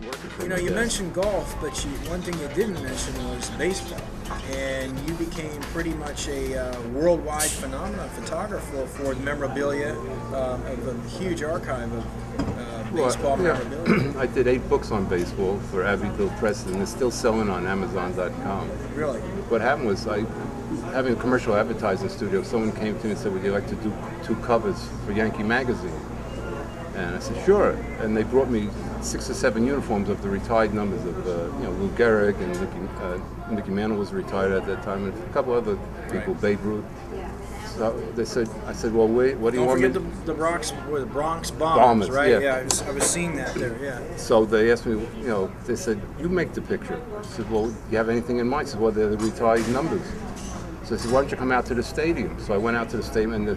working for You him. know, you mentioned golf, but one thing you didn't mention was baseball. And you became pretty much a worldwide phenomenon photographer for the memorabilia of a huge archive of baseball memorabilia. I did 8 books on baseball for Abbeville Press, and they're still selling on Amazon.com. Really? What happened was, having a commercial advertising studio, someone came to me and said, would you like to do 2 covers for Yankee Magazine? And I said, sure. And they brought me 6 or 7 uniforms of the retired numbers of, Lou Gehrig, and Mickey Mantle was retired at that time, and a couple other people, Babe Ruth. So I said, well, wait, what do you want me to do? Don't forget the Bronx Bombers, right? Yeah, I was seeing that there, yeah. So they asked me, they said, you make the picture. I said, well, do you have anything in mind? I said, well, they're the retired numbers. So I said, why don't you come out to the stadium? So I went out to the stadium, and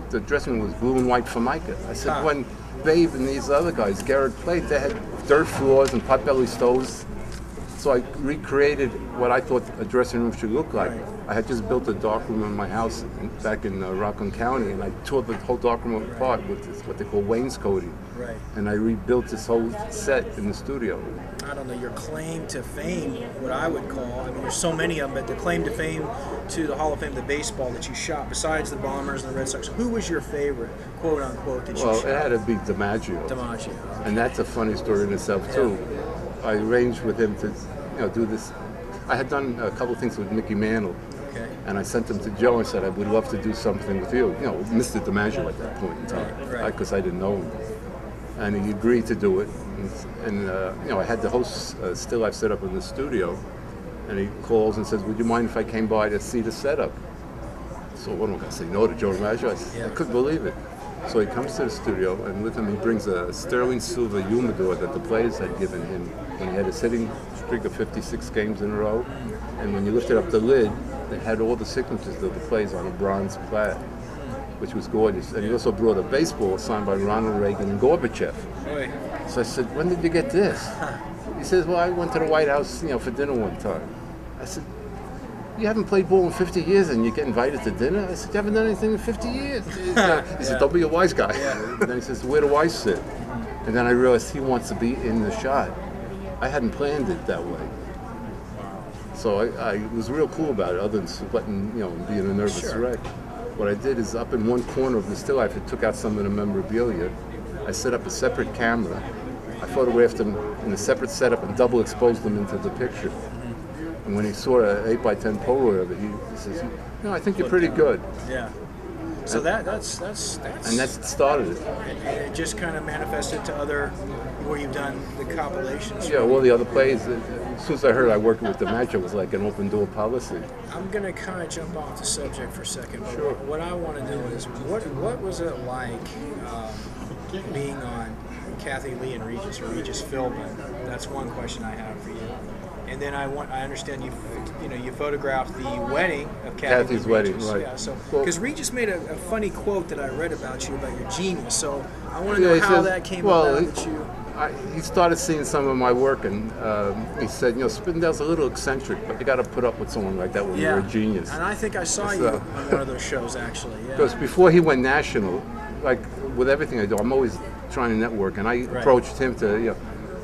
the dressing room was blue and white Formica. I said, when Babe and these other guys, Garrett played, they had dirt floors and potbelly stoves. So I recreated what I thought a dressing room should look like. Right. I had just built a darkroom in my house back in Rockland County, and I tore the whole darkroom apart with what they call wainscoting. Right. And I rebuilt this whole set in the studio. I don't know, your claim to fame, what I would call, I mean, there's so many of them, but the claim to fame to the Hall of Fame of the baseball that you shot, besides the Bombers and the Red Sox, who was your favorite, quote unquote, that you shot? Well, it had to be DiMaggio. DiMaggio. Okay. And that's a funny story in itself, too. I arranged with him to, do this. I had done a couple of things with Mickey Mantle. Okay. And I sent them to Joe and said, I would love to do something with you. Mr. DiMaggio at that point in time, because I didn't know him. And he agreed to do it. And I had the whole still life set up in the studio. And he calls and says, would you mind if I came by to see the setup? So what am I going to say no to Joe DiMaggio? I couldn't believe it. So he comes to the studio, and with him he brings a sterling silver humidor that the players had given him when he had a sitting streak of 56 games in a row. And when you lifted up the lid, it had all the signatures of the players on a bronze plaque, which was gorgeous. And he also brought a baseball signed by Ronald Reagan and Gorbachev. So I said, when did you get this? He says, well, I went to the White House, for dinner one time. I said, you haven't played ball in 50 years and you get invited to dinner? I said, you haven't done anything in 50 years. He said, don't be a wise guy. And then he says, where do I sit? And then I realized he wants to be in the shot. I hadn't planned it that way. So I was real cool about it, other than sweating, being a nervous wreck. What I did is up in one corner of the still life, I took out some of the memorabilia. I set up a separate camera. I photographed them in a separate setup and double exposed them into the picture. And when he saw an 8x10 Polaroid of it, he says, I think you're pretty good. Yeah. So that's and that started it. And it just kind of manifested to other, where you've done the compilations. Yeah, all the other plays. As soon as I heard I worked with DiMaggio, it was like an open door policy. I'm going to kind of jump off the subject for a second. But Sure. What I want to know is, what was it like being on Kathy Lee and Regis Philbin? That's one question I have for you. And then I understand you photographed the wedding of Kathy's wedding, right? Yeah. So because Regis made a funny quote that I read about you about your genius. So I want to know how that came about. He started seeing some of my work, and he said, Spindel's a little eccentric, but you got to put up with someone like that when you're a genius. And I think I saw you on one of those shows, actually. Yeah. Because before he went national, like with everything I do, I'm always trying to network, and I approached him to,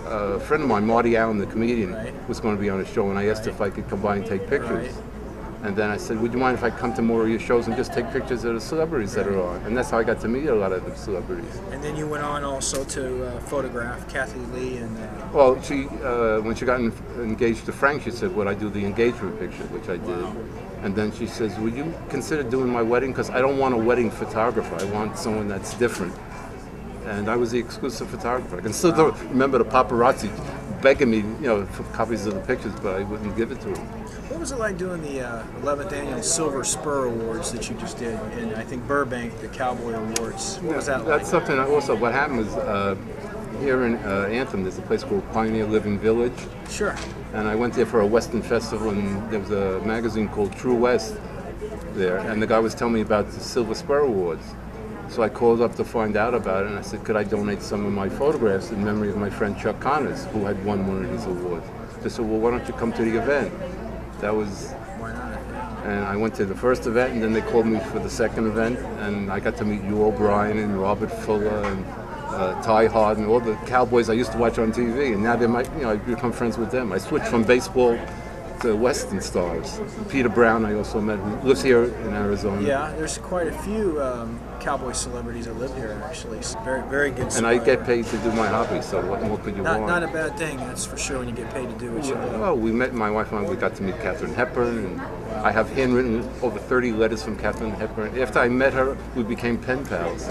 a friend of mine, Marty Allen, the comedian, was going to be on a show, and I asked if I could come by and take pictures. And then I said, would you mind if I come to more of your shows and just take pictures of the celebrities that are on? And that's how I got to meet a lot of the celebrities. And then you went on also to photograph Kathy Lee and... Well, she when she got engaged to Frank, she said, would I do the engagement picture, which I did. And then she says, would you consider doing my wedding? Because I don't want a wedding photographer. I want someone that's different. And I was the exclusive photographer. I can still remember the paparazzi begging me, for copies of the pictures, but I wouldn't give it to them. What was it like doing the 11th annual Silver Spur Awards that you just did in, I think, Burbank, the Cowboy Awards? What was that like? That's something also, what happened was, here in Anthem, there's a place called Pioneer Living Village. Sure. And I went there for a Western festival, and there was a magazine called True West there, and the guy was telling me about the Silver Spur Awards. So I called up to find out about it, and I said, could I donate some of my photographs in memory of my friend Chuck Connors, who had won one of these awards? They said, well, why don't you come to the event? That was... Why not? And I went to the first event, and then they called me for the second event, and I got to meet Hugh O'Brien and Robert Fuller and Ty Hardin, all the Cowboys I used to watch on TV, and now I've become friends with them. I switched from baseball to Western stars. Peter Brown I also met, who lives here in Arizona. Yeah, there's quite a few Cowboy celebrities that live here, actually. It's very, very good. And I get paid to do my hobby, so what more could you want? Not a bad thing, that's for sure, when you get paid to do what you love. Well, my wife and I, we got to meet Katharine Hepburn, and I have handwritten over 30 letters from Katharine Hepburn. After I met her, we became pen pals.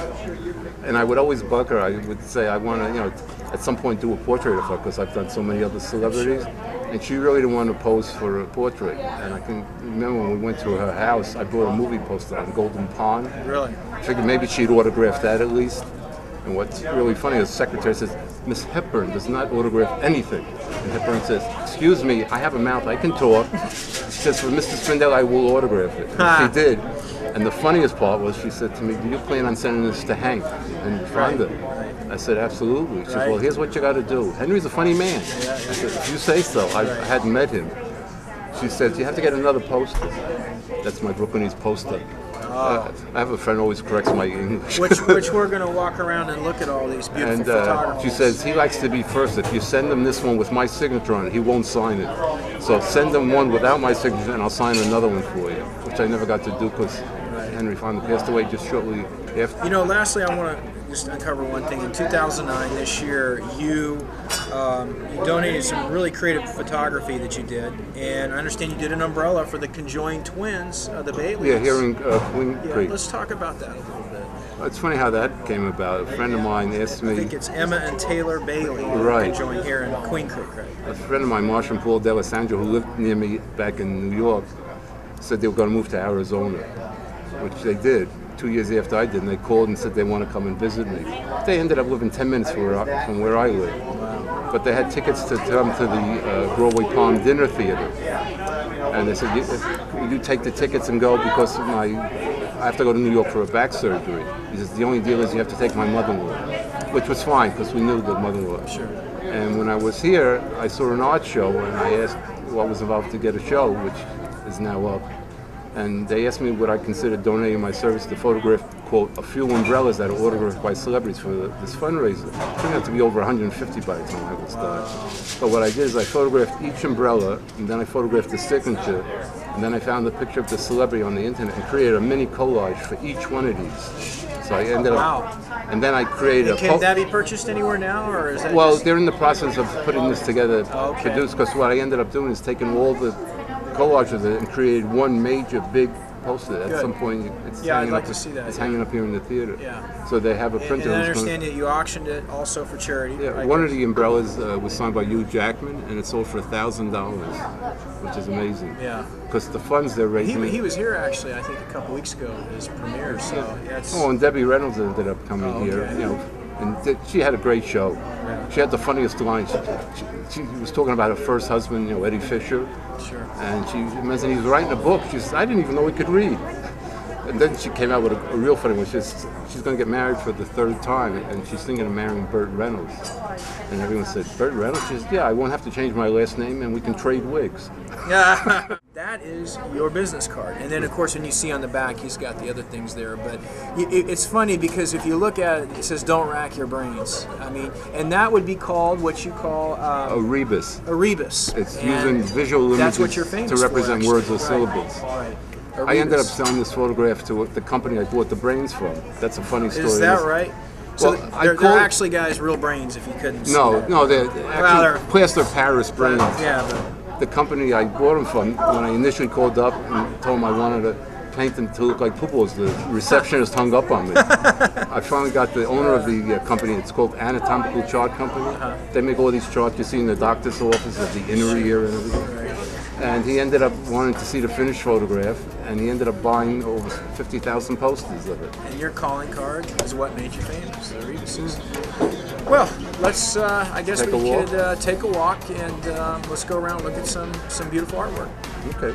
And I would always bug her. I would say, I want to, at some point do a portrait of her, because I've done so many other celebrities. And she really didn't want to pose for a portrait. And I can remember when we went to her house, I brought a movie poster on Golden Pond. Really? I figured maybe she'd autograph that at least. And what's really funny is the secretary says, Miss Hepburn does not autograph anything. And Hepburn says, excuse me, I have a mouth, I can talk. She says, for Mr. Spindel, I will autograph it. And she did. And the funniest part was she said to me, do you plan on sending this to Hank and Fonda? I said, absolutely. She said, well, here's what you got to do. Henry's a funny man. I said, if you say so. I hadn't met him. She said, you have to get another poster. That's my Brooklynese poster. I have a friend who always corrects my English. Which we're going to walk around and look at all these beautiful photographs. She says, he likes to be first. If you send him this one with my signature on it, he won't sign it. So send him one without my signature and I'll sign another one for you, which I never got to do because Henry Fonda passed away just shortly after. Lastly, I want to just uncover one thing. In 2009, this year, you donated some really creative photography that you did, and I understand you did an umbrella for the conjoined twins, the Baileys. Yeah, here in Queen Creek. Let's talk about that a little bit. It's funny how that came about. A friend of mine asked me. I think it's Emma and Taylor Bailey. Right. Conjoined here in Queen Creek, right? A friend of mine, Marshall and Paul D'Alessandro, who lived near me back in New York, said they were going to move to Arizona, which they did. 2 years after I did, and they called and said they want to come and visit me. They ended up living 10 minutes from where I live. Wow. But they had tickets to come to the Broadway Palm Dinner Theater. And they said, you take the tickets and go because I have to go to New York for a back surgery. He says, the only deal is you have to take my mother-in-law, which was fine because we knew the mother-in-law. Sure. And when I was here, I saw an art show and I asked what was involved to get a show, which is now up. And they asked me would I consider donating my service to photograph, quote, a few umbrellas that are autographed by celebrities for this fundraiser. It turned out to be over 150 by the time I was done. But what I did is I photographed each umbrella, and then I photographed the signature, and then I found the picture of the celebrity on the internet and created a mini collage for each one of these. So I ended up, and then I created Can that be purchased anywhere now, or is that Well, they're in the process of putting this together, produced, because what I ended up doing is taking all the collages of it and created one major big poster. At some point, it's hanging I'd up. to see that. It's hanging up here in the theater. Yeah. So they have a printer. And I understand that you auctioned it also for charity. Yeah. One of the umbrellas was signed by Hugh Jackman, and it sold for $1,000, which is amazing. Yeah. Because the funds they're raising. He was here actually, I think, a couple weeks ago at his premiere. So and Debbie Reynolds ended up coming here. And she had a great show. Yeah. She had the funniest line. She was talking about her first husband, Eddie Fisher. Sure. And she mentioned he was writing a book. She said, I didn't even know he could read. And then she came out with a real funny one. She's going to get married for the third time, and she's thinking of marrying Burt Reynolds. And everyone said, Burt Reynolds? She says, yeah, I won't have to change my last name, and we can trade wigs. Yeah. That is your business card. And then, of course, when you see on the back, he's got the other things there. But it's funny because if you look at it, it says, don't rack your brains. I mean, and that would be called what you call... a rebus. A rebus. It's using visual images to represent words or syllables. Right. I ended up selling this photograph to the company I bought the brains from. That's a funny story. Is that right? So well, they're actually guys' real brains, if you couldn't see that. No, they're actually plaster Paris brains. Yeah, but the company I bought them from, when I initially called up and told them I wanted to paint them to look like pooples, the receptionist hung up on me. I finally got the owner of the company. It's called Anatomical Chart Company. They make all these charts you see in the doctor's office of the inner ear and everything. And he ended up wanting to see the finished photograph, and he ended up buying over 50,000 posters of it. And your calling card is what made you famous, the Rebuses. Well, let's, I guess we could take a walk and let's go around and look at some beautiful artwork. Okay.